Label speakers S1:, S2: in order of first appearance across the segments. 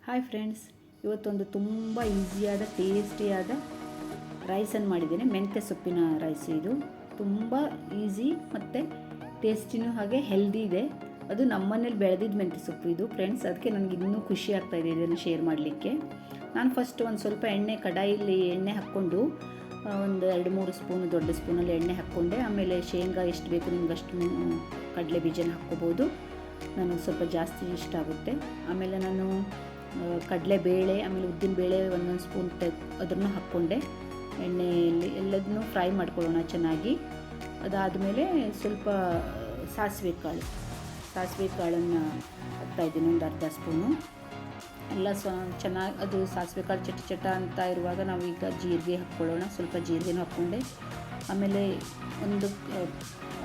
S1: Hi friends, ಇವತ್ತೊಂದು ತುಂಬ ಈಸಿಯಾದ ಟೇಸ್ಟಿಯಾದ ರೈಸನ್ನು ಮಾಡಿದ್ದೇನೆ. ಮೆಂತ್ಯ ಸೊಪ್ಪಿನ ರೈಸ್. ಇದು ತುಂಬ ಈಸಿ ಮತ್ತು ಟೇಸ್ಟಿನೂ ಹಾಗೆ ಹೆಲ್ದಿ ಇದೆ. ಅದು ನಮ್ಮನೇಲಿ ಬೆಳೆದಿದ್ದ ಮೆಂತ್ಯ ಸೊಪ್ಪು ಇದು ಫ್ರೆಂಡ್ಸ್. ಅದಕ್ಕೆ ನನಗೆ ಇನ್ನೂ ಖುಷಿ ಆಗ್ತಾಯಿದೆ ಇದನ್ನು ಶೇರ್ ಮಾಡಲಿಕ್ಕೆ. ನಾನು ಫಸ್ಟ್ ಒಂದು ಸ್ವಲ್ಪ ಕಡಾಯಿಲಿ ಎಣ್ಣೆ ಹಾಕ್ಕೊಂಡು ಒಂದು 2-3 ಸ್ಪೂನು ದೊಡ್ಡ ಸ್ಪೂನಲ್ಲಿ ಎಣ್ಣೆ ಹಾಕ್ಕೊಂಡೆ. ಆಮೇಲೆ ಶೇಂಗಾ ಎಷ್ಟು ಬೇಕು ನಿಮ್ಗೆ ಅಷ್ಟು ಕಡಲೆ ಬೀಜನ ಹಾಕ್ಕೋಬೋದು. ನನಗೆ ಸ್ವಲ್ಪ ಜಾಸ್ತಿ ಇಷ್ಟ ಆಗುತ್ತೆ. ಆಮೇಲೆ ನಾನು ಕಡಲೆಬೇಳೆ, ಆಮೇಲೆ ಉದ್ದಿನಬೇಳೆ ಒಂದೊಂದು ಸ್ಪೂನ್ ಅದನ್ನು ಹಾಕ್ಕೊಂಡೆ. ಎಣ್ಣೆಯಲ್ಲಿ ಎಲ್ಲದನ್ನೂ ಫ್ರೈ ಮಾಡ್ಕೊಳ್ಳೋಣ ಚೆನ್ನಾಗಿ. ಅದಾದಮೇಲೆ ಸ್ವಲ್ಪ ಸಾಸಿವೆ ಕಾಳನ್ನು ಹಾಕ್ತಾಯಿದ್ದೀನಿ, ಒಂದು ಅರ್ಧ ಸ್ಪೂನು. ಎಲ್ಲ ಚೆನ್ನಾಗಿ ಅದು ಸಾಸಿವೆ ಕಾಳು ಚಟ ಅಂತ ಇರುವಾಗ ನಾವೀಗ ಜೀರಿಗೆ ಹಾಕ್ಕೊಳ್ಳೋಣ. ಸ್ವಲ್ಪ ಜೀರಿಗೆನೂ ಹಾಕ್ಕೊಂಡೆ. ಆಮೇಲೆ ಒಂದು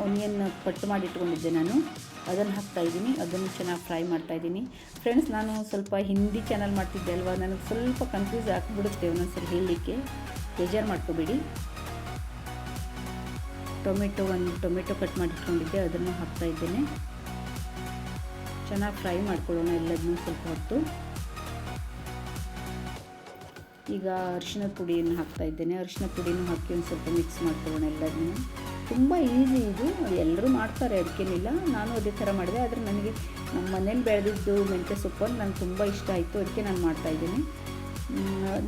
S1: ಆನಿಯನ್ ಕಟ್ ಮಾಡಿ ಇಟ್ಕೊಂಡಿದ್ದೆ ನಾನು, ಅದನ್ನು ಹಾಕ್ತಾಯಿದ್ದೀನಿ. ಅದನ್ನು ಚೆನ್ನಾಗಿ ಫ್ರೈ ಮಾಡ್ತಾಯಿದ್ದೀನಿ ಫ್ರೆಂಡ್ಸ್. ನಾನು ಸ್ವಲ್ಪ ಹಿಂದಿ ಚಾನಲ್ ಮಾಡ್ತಿದ್ದೆ ಅಲ್ವಾ, ನನಗೆ ಸ್ವಲ್ಪ ಕನ್ಫ್ಯೂಸ್ ಆಗಿಬಿಡುತ್ತೆ ಒಂದೊಂದ್ಸರಿ ಹೇಳಲಿಕ್ಕೆ, ಬೇಜಾರು ಮಾಡ್ಕೋಬೇಡಿ. ಒಂದು ಟೊಮೆಟೊ ಕಟ್ ಮಾಡಿ ಇಟ್ಕೊಂಡಿದ್ದೆ, ಅದನ್ನು ಹಾಕ್ತಾಯಿದ್ದೇನೆ. ಚೆನ್ನಾಗಿ ಫ್ರೈ ಮಾಡ್ಕೊಳ್ಳೋಣ ಎಲ್ಲದನ್ನೂ ಸ್ವಲ್ಪ ಹೊತ್ತು. ಈಗ ಅರಿಶಿಣದ ಪುಡಿಯನ್ನು ಹಾಕ್ತಾಯಿದ್ದೇನೆ. ಅರಿಶಿಣ ಪುಡಿನೂ ಹಾಕಿ ಒಂದು ಸ್ವಲ್ಪ ಮಿಕ್ಸ್ ಮಾಡ್ಕೊಳ್ಳೋಣ ಎಲ್ಲದನ್ನೂ. ತುಂಬ ಈಸಿ ಇದು, ಎಲ್ಲರೂ ಮಾಡ್ತಾರೆ, ಅದಕ್ಕೇನಿಲ್ಲ. ನಾನು ಅದೇ ಥರ ಮಾಡಿದೆ. ಆದರೆ ನನಗೆ ನಮ್ಮ ಮನೇಲಿ ಬೆಳೆದಿದ್ದು ಮೆಂತ್ಯ ಸೊಪ್ಪನ್ನು ನನಗೆ ತುಂಬ ಇಷ್ಟ ಆಯಿತು, ಅದಕ್ಕೆ ನಾನು ಮಾಡ್ತಾಯಿದ್ದೀನಿ.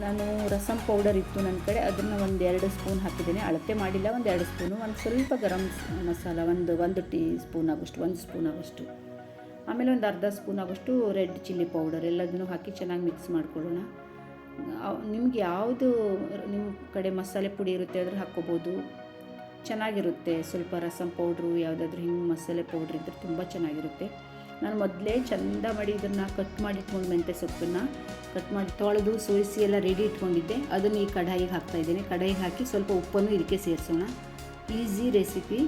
S1: ನಾನು ರಸಮ್ ಪೌಡರ್ ಇತ್ತು ನನ್ನ ಕಡೆ, ಅದನ್ನು 1-2 ಸ್ಪೂನ್ ಹಾಕಿದ್ದೇನೆ. ಅಳತೆ ಮಾಡಿಲ್ಲ, 1-2 ಸ್ಪೂನು. ಒಂದು ಸ್ವಲ್ಪ ಗರಂ ಮಸಾಲ ಒಂದು ಟೀ ಸ್ಪೂನ್ ಆಗೋಷ್ಟು, 1 ಸ್ಪೂನ್ ಆಗೋಷ್ಟು. ಆಮೇಲೆ ಒಂದು ಅರ್ಧ ಸ್ಪೂನ್ ಆಗೋಷ್ಟು ರೆಡ್ ಚಿಲ್ಲಿ ಪೌಡರ್, ಎಲ್ಲದನ್ನೂ ಹಾಕಿ ಚೆನ್ನಾಗಿ ಮಿಕ್ಸ್ ಮಾಡ್ಕೊಳ್ಳೋಣ. ನಿಮ್ಗೆ ಯಾವುದು ನಿಮ್ಮ ಕಡೆ ಮಸಾಲೆ ಪುಡಿ ಇರುತ್ತೆ ಅದ್ರ ಹಾಕ್ಕೋಬೋದು, ಚೆನ್ನಾಗಿರುತ್ತೆ. ಸ್ವಲ್ಪ ರಸಮ್ ಪೌಡ್ರು ಯಾವುದಾದ್ರೂ ಹಿಂಗೆ ಮಸಾಲೆ ಪೌಡ್ರ್ ಇದ್ದರೆ ತುಂಬ ಚೆನ್ನಾಗಿರುತ್ತೆ. ನಾನು ಮೊದಲೇ ಚೆಂದ ಮಾಡಿ ಇದನ್ನು ಕಟ್ ಮಾಡಿ ಇಟ್ಕೊಂಡು ಮೆಂತ್ಯ ಸೊಪ್ಪನ್ನು ಕಟ್ ಮಾಡಿ ತೊಳೆದು ಸೋಯಿಸಿ ಎಲ್ಲ ರೆಡಿ ಇಟ್ಕೊಂಡಿದ್ದೆ. ಅದನ್ನು ಈ ಕಡಾಯಿಗೆ ಹಾಕ್ತಾಯಿದ್ದೇನೆ. ಕಡಾಯಿಗೆ ಹಾಕಿ ಸ್ವಲ್ಪ ಉಪ್ಪನ್ನು ಇದಕ್ಕೆ ಸೇರಿಸೋಣ. Easy recipe.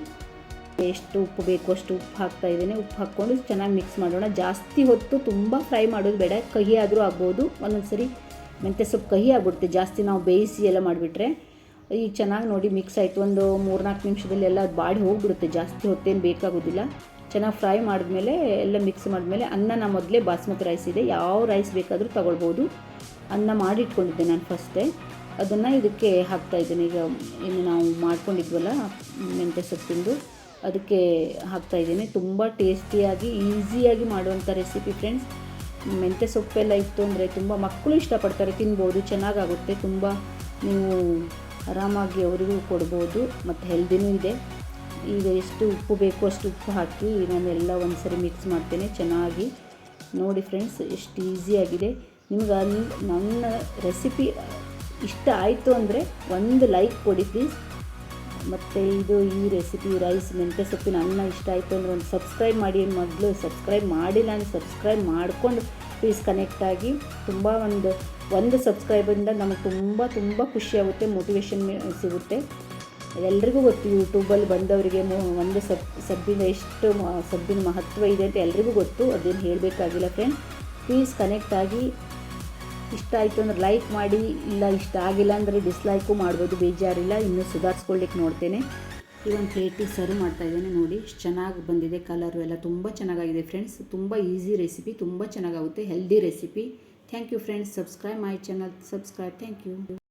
S1: ಎಷ್ಟು ಉಪ್ಪು ಬೇಕು ಅಷ್ಟು ಉಪ್ಪು ಹಾಕ್ತಾಯಿದ್ದೇನೆ. ಉಪ್ಪು ಹಾಕ್ಕೊಂಡು ಚೆನ್ನಾಗಿ ಮಿಕ್ಸ್ ಮಾಡೋಣ. ಜಾಸ್ತಿ ಹೊತ್ತು ತುಂಬ ಫ್ರೈ ಮಾಡೋದು ಬೇಡ, ಕಹಿ ಆದರೂ ಆಗ್ಬೋದು. ಒಂದೊಂದು ಸರಿ ಮೆಂತ್ಯ ಸೊಪ್ಪು ಕಹಿ ಆಗ್ಬಿಡುತ್ತೆ ಜಾಸ್ತಿ ನಾವು ಬೇಯಿಸಿ ಎಲ್ಲ ಮಾಡಿಬಿಟ್ರೆ. ಈಗ ಚೆನ್ನಾಗಿ ನೋಡಿ ಮಿಕ್ಸ್ ಆಯಿತು. ಒಂದು 3-4 ನಿಮಿಷದಲ್ಲಿ ಎಲ್ಲ ಅದು ಬಾಡಿ ಹೋಗಿಬಿಡುತ್ತೆ, ಜಾಸ್ತಿ ಹೊತ್ತೇನು ಬೇಕಾಗೋದಿಲ್ಲ. ಚೆನ್ನಾಗಿ ಫ್ರೈ ಮಾಡಿದ್ಮೇಲೆ ಎಲ್ಲ ಮಿಕ್ಸ್ ಮಾಡಿದ್ಮೇಲೆ ಅನ್ನ ಮೊದಲೇ ಬಾಸ್ಮತಿ ರೈಸ್ ಇದೆ, ಯಾವ ರೈಸ್ ಬೇಕಾದರೂ ತೊಗೊಳ್ಬೋದು. ಅನ್ನ ಮಾಡಿ ಇಟ್ಕೊಂಡಿದ್ದೆ ನಾನು ಫಸ್ಟೇ, ಅದನ್ನು ಇದಕ್ಕೆ ಹಾಕ್ತಾಯಿದ್ದೇನೆ. ಈಗ ಇನ್ನು ನಾವು ಮಾಡ್ಕೊಂಡಿದ್ವಲ್ಲ ಮೆಂತ್ಯ ಸೊಪ್ಪಿಂದು, ಅದಕ್ಕೆ ಹಾಕ್ತಾಯಿದ್ದೀನಿ. ತುಂಬ ಟೇಸ್ಟಿಯಾಗಿ ಈಸಿಯಾಗಿ ಮಾಡುವಂಥ ರೆಸಿಪಿ ಫ್ರೆಂಡ್ಸ್. ಮೆಂತ್ಯ ಸೊಪ್ಪೆಲ್ಲ ಇತ್ತು ಅಂದರೆ ತುಂಬ ಮಕ್ಕಳು ಇಷ್ಟಪಡ್ತಾರೆ, ತಿನ್ಬೋದು, ಚೆನ್ನಾಗಾಗುತ್ತೆ. ತುಂಬ ನೀವು ಆರಾಮಾಗಿ ಅವರಿಗೂ ಕೊಡ್ಬೋದು ಮತ್ತು ಹೆಲ್ದಿನೂ ಇದೆ. ಈಗ ಎಷ್ಟು ಉಪ್ಪು ಬೇಕು ಅಷ್ಟು ಉಪ್ಪು ಹಾಕಿ ನಾನೆಲ್ಲ ಒಂದು ಸರಿ ಮಿಕ್ಸ್ ಮಾಡ್ತೇನೆ ಚೆನ್ನಾಗಿ. ನೋಡಿ ಫ್ರೆಂಡ್ಸ್, ಎಷ್ಟು ಈಸಿಯಾಗಿದೆ. ನಿಮ್ಗೆ ನನ್ನ ರೆಸಿಪಿ ಇಷ್ಟ ಆಯಿತು ಅಂದರೆ ಒಂದು ಲೈಕ್ ಕೊಡಿ ಪ್ಲೀಸ್. ಮತ್ತು ಈ ರೆಸಿಪಿ ರೈಸ್ ಮೆಂತ್ಯ ಸೊಪ್ಪಿನ ಅನ್ನ ಇಷ್ಟ ಆಯಿತು ಅಂದರೆ ಒಂದು ಸಬ್ಸ್ಕ್ರೈಬ್ ಮಾಡಿ. ಮೊದಲು ಸಬ್ಸ್ಕ್ರೈಬ್ ಮಾಡಿಲ್ಲ ಅಂದರೆ ಸಬ್ಸ್ಕ್ರೈಬ್ ಮಾಡಿಕೊಂಡು ಪ್ಲೀಸ್ ಕನೆಕ್ಟ್ ಆಗಿ. ತುಂಬ ಒಂದು ಸಬ್ಸ್ಕ್ರೈಬರಿಂದ ನಮಗೆ ತುಂಬ ಖುಷಿಯಾಗುತ್ತೆ, ಮೋಟಿವೇಶನ್ ಸಿಗುತ್ತೆ. ಎಲ್ರಿಗೂ ಗೊತ್ತು, ಯೂಟ್ಯೂಬಲ್ಲಿ ಬಂದವರಿಗೆ ಒಂದು ಸಬ್ಬಿನ ಎಷ್ಟು ಸಬ್ಬಿನ ಮಹತ್ವ ಇದೆ ಅಂತ ಎಲ್ರಿಗೂ ಗೊತ್ತು, ಅದೇನು ಹೇಳಬೇಕಾಗಿಲ್ಲ ಫ್ರೆಂಡ್ಸ್. ಪ್ಲೀಸ್ ಕನೆಕ್ಟ್ ಆಗಿ. ಇಷ್ಟ ಆಯಿತು ಅಂದರೆ ಲೈಕ್ ಮಾಡಿ, ಇಲ್ಲ ಇಷ್ಟ ಆಗಿಲ್ಲ ಅಂದರೆ ಡಿಸ್ಲೈಕು ಮಾಡ್ಬೋದು, ಬೇಜಾರಿಲ್ಲ. ಇನ್ನೂ ಸುಧಾರಿಸ್ಕೊಳ್ಳಿಕ್ಕೆ ನೋಡ್ತೇನೆ. ಈ ಒಂದು ಪ್ಲೇಟಿಗೆ ಸರ್ವ್ ಮಾಡ್ತಾಯಿದ್ದೇನೆ. ನೋಡಿ ಎಷ್ಟು ಚೆನ್ನಾಗಿ ಬಂದಿದೆ, ಕಲರು ಎಲ್ಲ ತುಂಬ ಚೆನ್ನಾಗಾಗಿದೆ ಫ್ರೆಂಡ್ಸ್. ತುಂಬ ಈಸಿ ರೆಸಿಪಿ, ತುಂಬ ಚೆನ್ನಾಗಾಗುತ್ತೆ, healthy recipe. Thank you friends. Subscribe my channel, subscribe. Thank you.